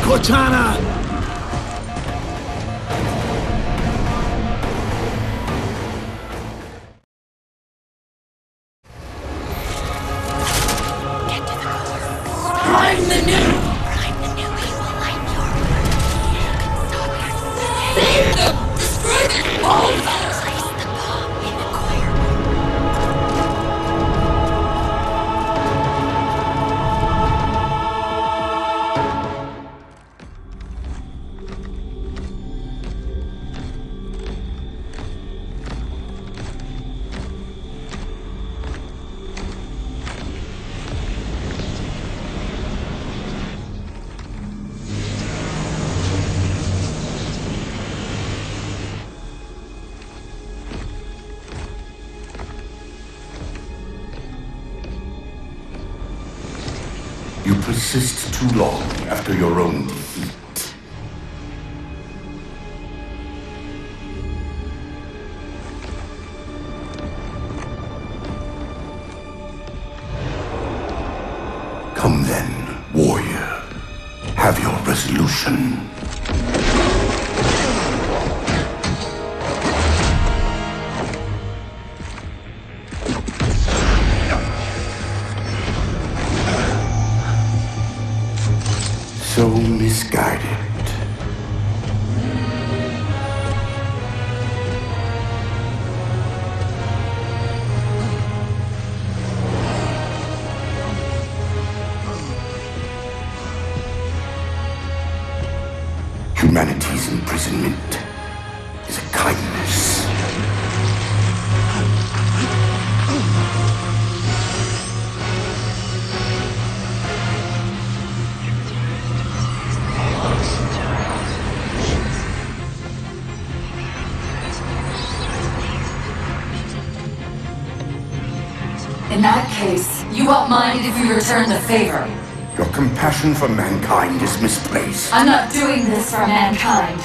Cortana! persist too long after your own defeat. Come then, warrior. Have your resolution. So misguided. Humanity's imprisonment is a kindness. In that case, you won't mind if we return the favor. Your compassion for mankind is misplaced. I'm not doing this for mankind.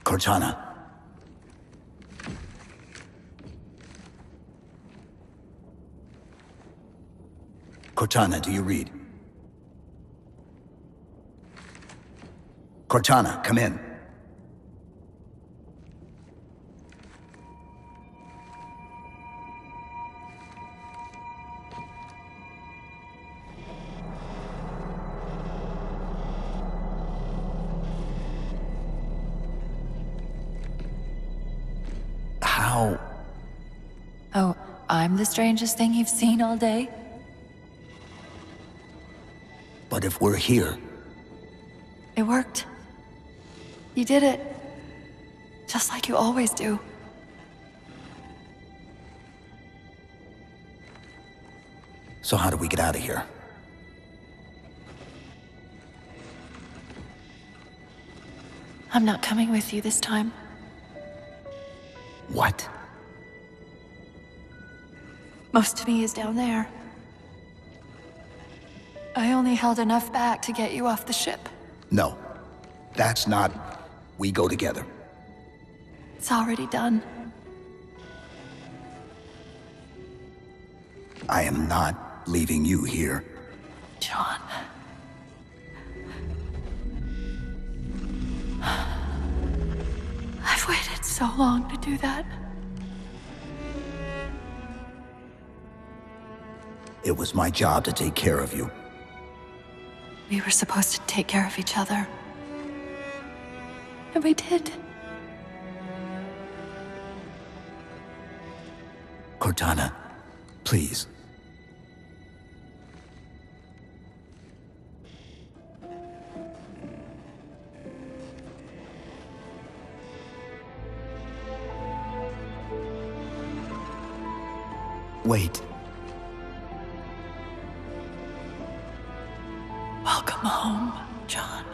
Cortana. Cortana, do you read? Cortana, come in. How? Oh, I'm the strangest thing you've seen all day? But if we're here... It worked. You did it. Just like you always do. So how do we get out of here? I'm not coming with you this time. What? Most of me is down there. I only held enough back to get you off the ship. No. That's not... We go together. It's already done. I am not leaving you here. John. I've waited so long to do that. It was my job to take care of you. We were supposed to take care of each other. And we did. Cortana, please. Wait. Welcome home, John.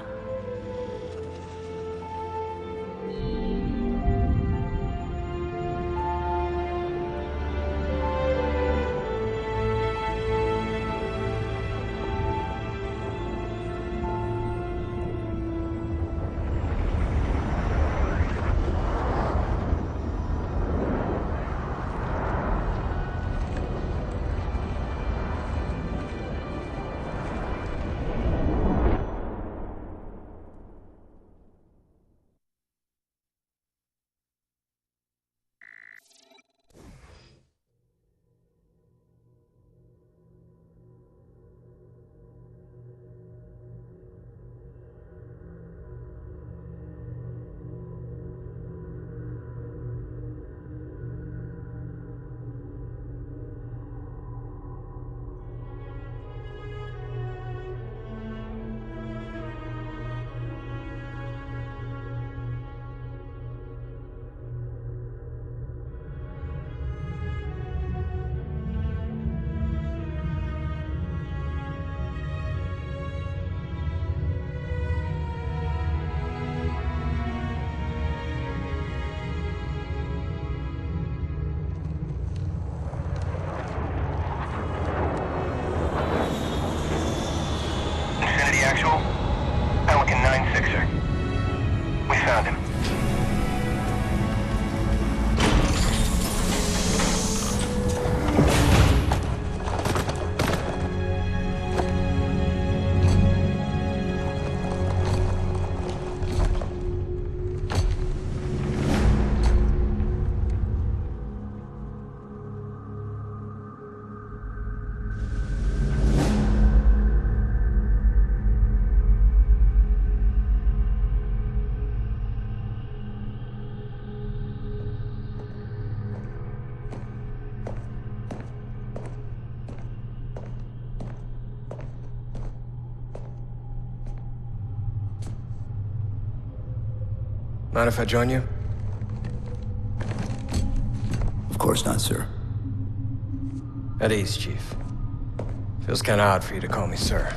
Actual? Pelican 9-6er. We found him. Mind if I join you? Of course not, sir. At ease, Chief. Feels kinda odd for you to call me sir.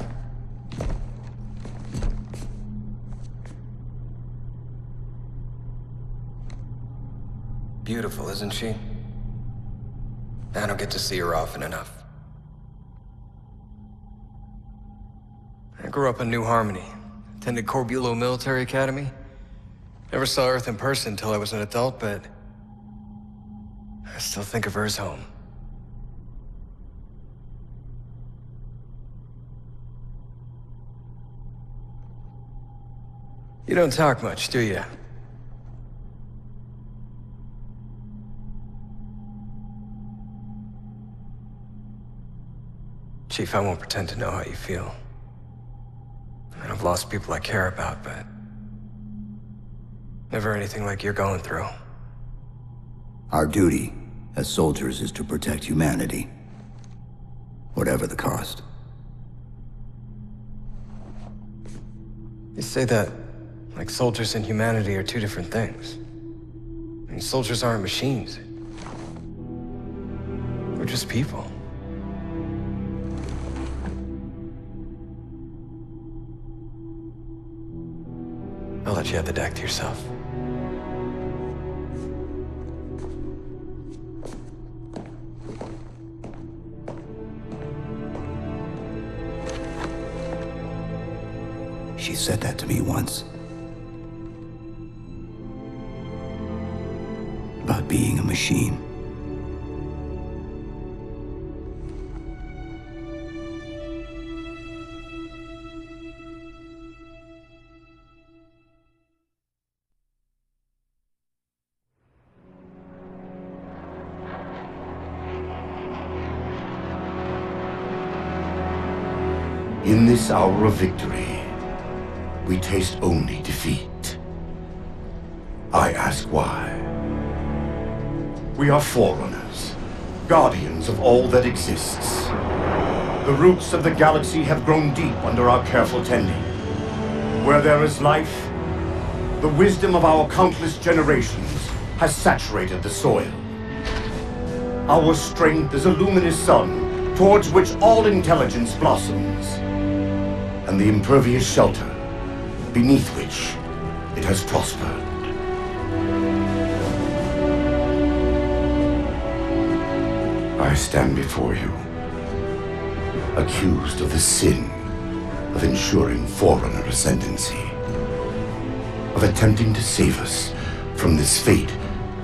Beautiful, isn't she? I don't get to see her often enough. I grew up in New Harmony, attended Corbulo Military Academy. Never saw Earth in person until I was an adult, but I still think of her as home. You don't talk much, do you? Chief, I won't pretend to know how you feel. I've lost people I care about, but never anything like you're going through. Our duty as soldiers is to protect humanity, whatever the cost. You say that like soldiers and humanity are two different things. I mean, soldiers aren't machines. We're just people. I'll let you have the deck to yourself. She said that to me once. About being a machine. In this hour of victory, we taste only defeat. I ask why. We are forerunners, guardians of all that exists. The roots of the galaxy have grown deep under our careful tending. Where there is life, the wisdom of our countless generations has saturated the soil. Our strength is a luminous sun, towards which all intelligence blossoms. And the impervious shelter, beneath which it has prospered. I stand before you, accused of the sin of ensuring Forerunner ascendancy, of attempting to save us from this fate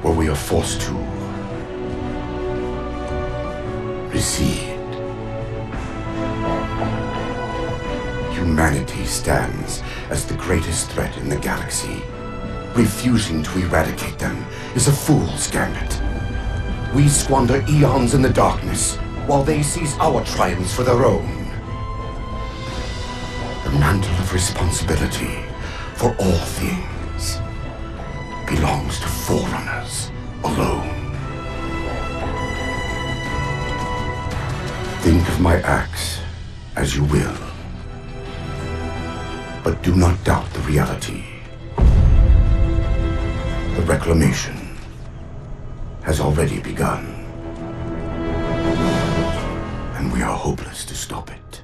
where we are forced to recede. Humanity stands as the greatest threat in the galaxy. Refusing to eradicate them is a fool's gambit. We squander eons in the darkness, while they seize our triumphs for their own. The mantle of responsibility for all things belongs to Forerunners alone. Think of my acts as you will, but do not doubt the reality. The reclamation has already begun, and we are hopeless to stop it.